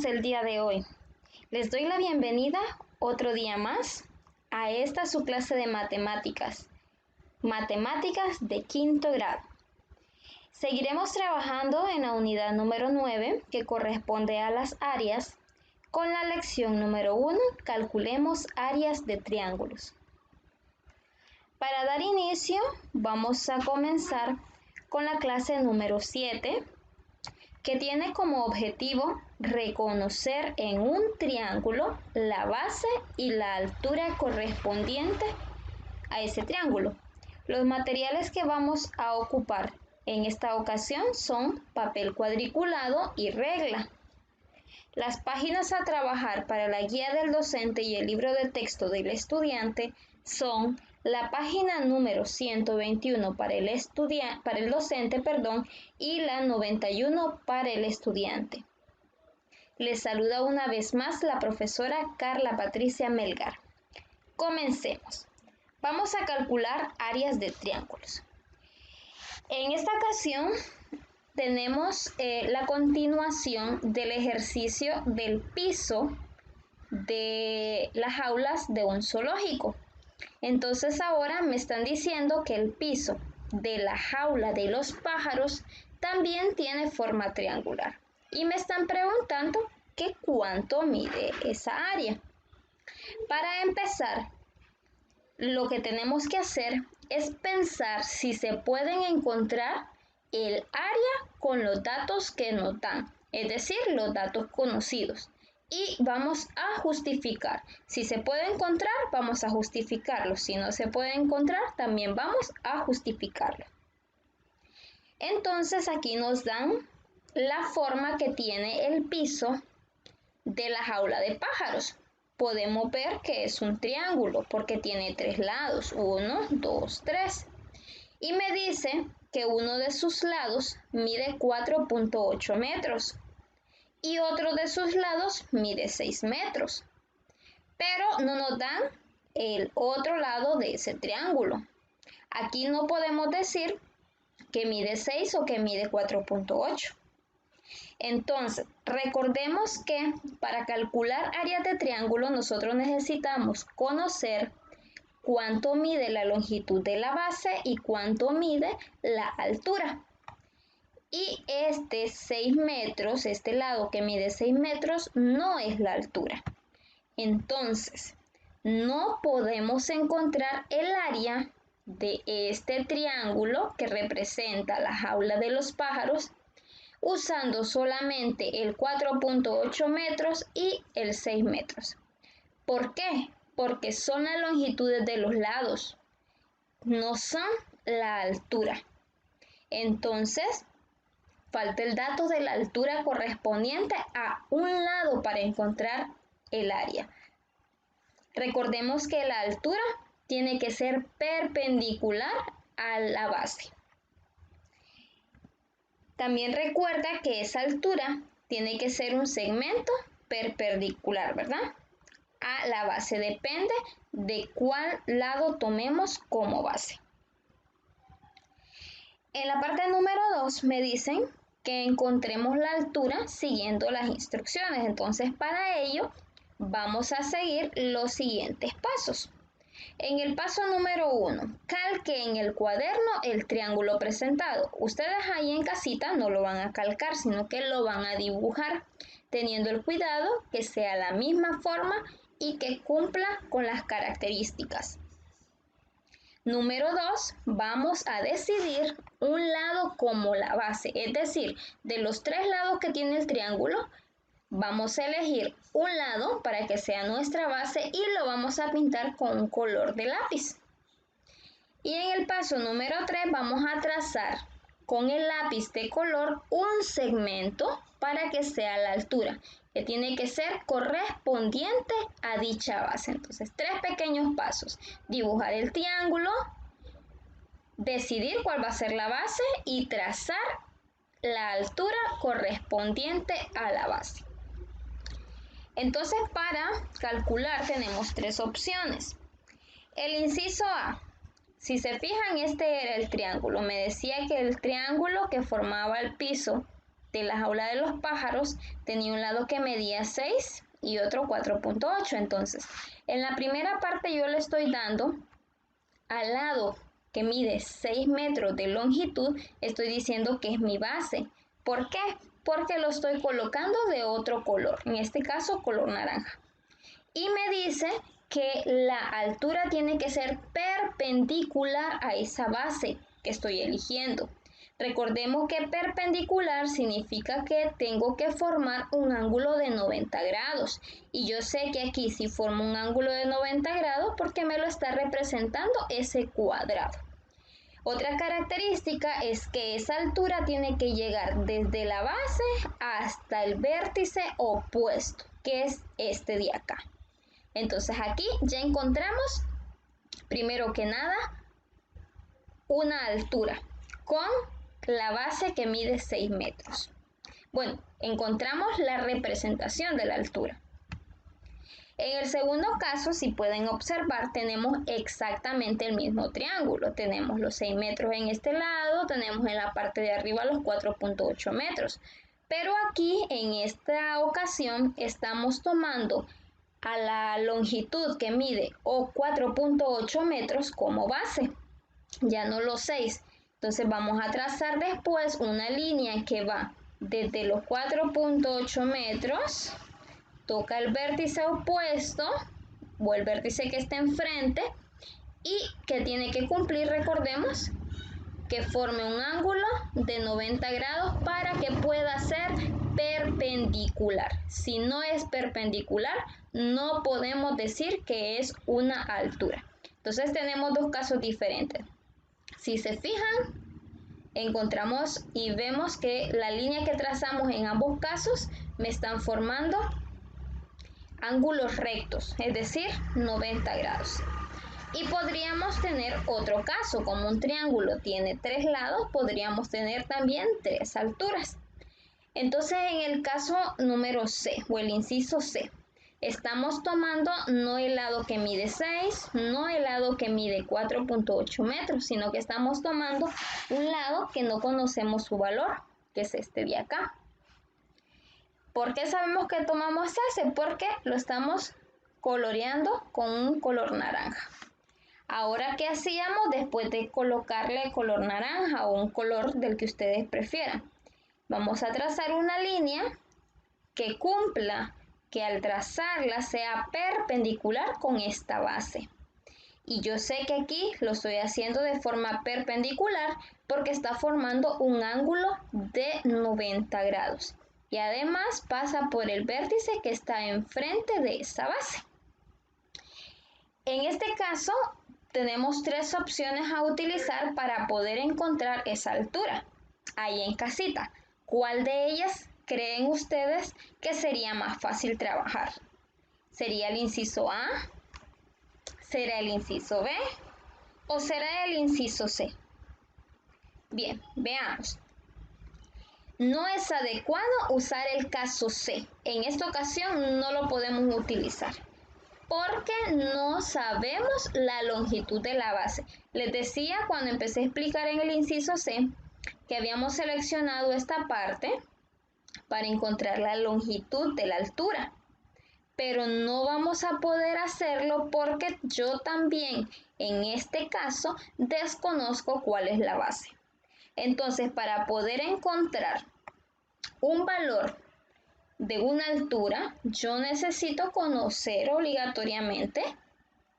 estamos el día de hoy? Les doy la bienvenida otro día más a esta su clase de matemáticas de quinto grado. Seguiremos trabajando en la unidad número 9, que corresponde a las áreas, con la lección número 1, calculemos áreas de triángulos. Para dar inicio, vamos a comenzar con la clase número 7, que tiene como objetivo reconocer en un triángulo la base y la altura correspondiente a ese triángulo. Los materiales que vamos a ocupar en esta ocasión son papel cuadriculado y regla. Las páginas a trabajar para la guía del docente y el libro de texto del estudiante son la página número 121 para el docente, y la 91 para el estudiante. Les saluda una vez más la profesora Carla Patricia Melgar. Comencemos. Vamos a calcular áreas de triángulos. En esta ocasión tenemos la continuación del ejercicio del piso de las aulas de un zoológico. Entonces ahora me están diciendo que el piso de la jaula de los pájaros también tiene forma triangular. Y me están preguntando que cuánto mide esa área. Para empezar, lo que tenemos que hacer es pensar si se pueden encontrar el área con los datos que nos dan, es decir, los datos conocidos. Y vamos a justificar. Si se puede encontrar, vamos a justificarlo. Si no se puede encontrar, también vamos a justificarlo. Entonces aquí nos dan la forma que tiene el piso de la jaula de pájaros. Podemos ver que es un triángulo porque tiene 3 lados. 1, 2, 3. Y me dice que uno de sus lados mide 4.8 metros. Y otro de sus lados mide 6 metros. Pero no nos dan el otro lado de ese triángulo. Aquí no podemos decir que mide 6 o que mide 4.8. Entonces, recordemos que para calcular áreas de triángulo nosotros necesitamos conocer cuánto mide la longitud de la base y cuánto mide la altura. Y este 6 metros, este lado que mide 6 metros, no es la altura. Entonces, no podemos encontrar el área de este triángulo que representa la jaula de los pájaros usando solamente el 4.8 metros y el 6 metros. ¿Por qué? Porque son las longitudes de los lados, no son la altura. Entonces, falta el dato de la altura correspondiente a un lado para encontrar el área. Recordemos que la altura tiene que ser perpendicular a la base. También recuerda que esa altura tiene que ser un segmento perpendicular, ¿verdad? A la base. Depende de cuál lado tomemos como base. En la parte número 2 me dicen que encontremos la altura siguiendo las instrucciones. Entonces, para ello, vamos a seguir los siguientes pasos. En el paso número 1, calque en el cuaderno el triángulo presentado. Ustedes ahí en casita no lo van a calcar, sino que lo van a dibujar, teniendo el cuidado que sea la misma forma y que cumpla con las características. Número 2, vamos a decidir un lado como la base, es decir, de los 3 lados que tiene el triángulo, vamos a elegir un lado para que sea nuestra base y lo vamos a pintar con un color de lápiz. Y en el paso número 3 vamos a trazar con el lápiz de color un segmento para que sea la altura, que tiene que ser correspondiente a dicha base. Entonces, 3 pequeños pasos: dibujar el triángulo, decidir cuál va a ser la base y trazar la altura correspondiente a la base. Entonces, para calcular tenemos 3 opciones. El inciso A. Si se fijan, este era el triángulo. Me decía que el triángulo que formaba el piso de la jaula de los pájaros tenía un lado que medía 6 y otro 4.8. Entonces, en la primera parte yo le estoy dando al lado que mide 6 metros de longitud, estoy diciendo que es mi base. ¿Por qué? Porque lo estoy colocando de otro color, en este caso color naranja. Y me dice que la altura tiene que ser perpendicular a esa base que estoy eligiendo. Recordemos que perpendicular significa que tengo que formar un ángulo de 90 grados. Y yo sé que aquí si formo un ángulo de 90 grados porque me lo está representando ese cuadrado. Otra característica es que esa altura tiene que llegar desde la base hasta el vértice opuesto, que es este de acá. Entonces aquí ya encontramos, primero que nada, una altura con la base que mide 6 metros. Bueno, encontramos la representación de la altura. En el segundo caso, si pueden observar, tenemos exactamente el mismo triángulo. Tenemos los 6 metros en este lado, tenemos en la parte de arriba los 4.8 metros. Pero aquí, en esta ocasión, estamos tomando a la longitud que mide o 4.8 metros como base, ya no los 6. Entonces vamos a trazar después una línea que va desde los 4.8 metros, toca el vértice opuesto o el vértice que está enfrente y que tiene que cumplir, recordemos, que forme un ángulo de 90 grados para que pueda ser perpendicular. Si no es perpendicular, no podemos decir que es una altura. Entonces tenemos dos casos diferentes. Si se fijan, encontramos y vemos que la línea que trazamos en ambos casos me están formando ángulos rectos, es decir, 90 grados. Y podríamos tener otro caso, como un triángulo tiene 3 lados, podríamos tener también 3 alturas. Entonces, en el caso número C, o el inciso C, estamos tomando no el lado que mide 6, no el lado que mide 4.8 metros, sino que estamos tomando un lado que no conocemos su valor, que es este de acá. ¿Por qué sabemos que tomamos ese? Porque lo estamos coloreando con un color naranja. Ahora, ¿qué hacíamos después de colocarle color naranja o un color del que ustedes prefieran? Vamos a trazar una línea que cumpla, que al trazarla sea perpendicular con esta base. Y yo sé que aquí lo estoy haciendo de forma perpendicular porque está formando un ángulo de 90 grados. Y además pasa por el vértice que está enfrente de esa base. En este caso, tenemos 3 opciones a utilizar para poder encontrar esa altura. Ahí en casita, ¿cuál de ellas creen ustedes que sería más fácil trabajar? ¿Sería el inciso A? ¿Será el inciso B? ¿O será el inciso C? Bien, veamos. No es adecuado usar el caso C. En esta ocasión no lo podemos utilizar porque no sabemos la longitud de la base. Les decía cuando empecé a explicar en el inciso C que habíamos seleccionado esta parte para encontrar la longitud de la altura. Pero no vamos a poder hacerlo porque yo también en este caso desconozco cuál es la base. Entonces, para poder encontrar un valor de una altura, yo necesito conocer obligatoriamente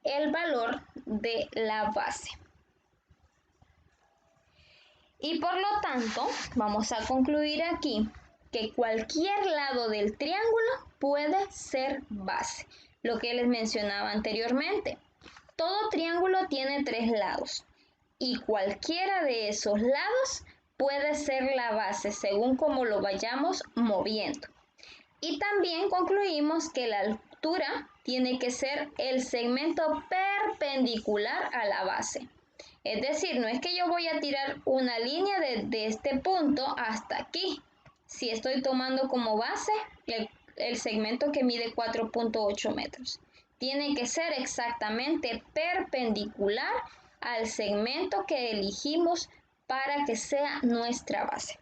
el valor de la base. Y por lo tanto, vamos a concluir aquí que cualquier lado del triángulo puede ser base. Lo que les mencionaba anteriormente. Todo triángulo tiene 3 lados y cualquiera de esos lados puede ser la base según como lo vayamos moviendo. Y también concluimos que la altura tiene que ser el segmento perpendicular a la base. Es decir, no es que yo voy a tirar una línea desde este punto hasta aquí. Si estoy tomando como base el segmento que mide 4.8 metros. Tiene que ser exactamente perpendicular al segmento que elegimos para que sea nuestra base.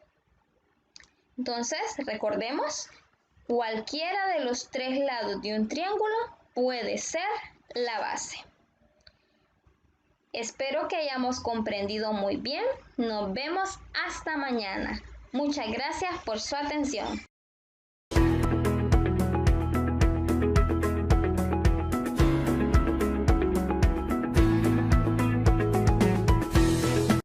Entonces, recordemos, cualquiera de los tres lados de un triángulo puede ser la base. Espero que hayamos comprendido muy bien. Nos vemos hasta mañana. Muchas gracias por su atención.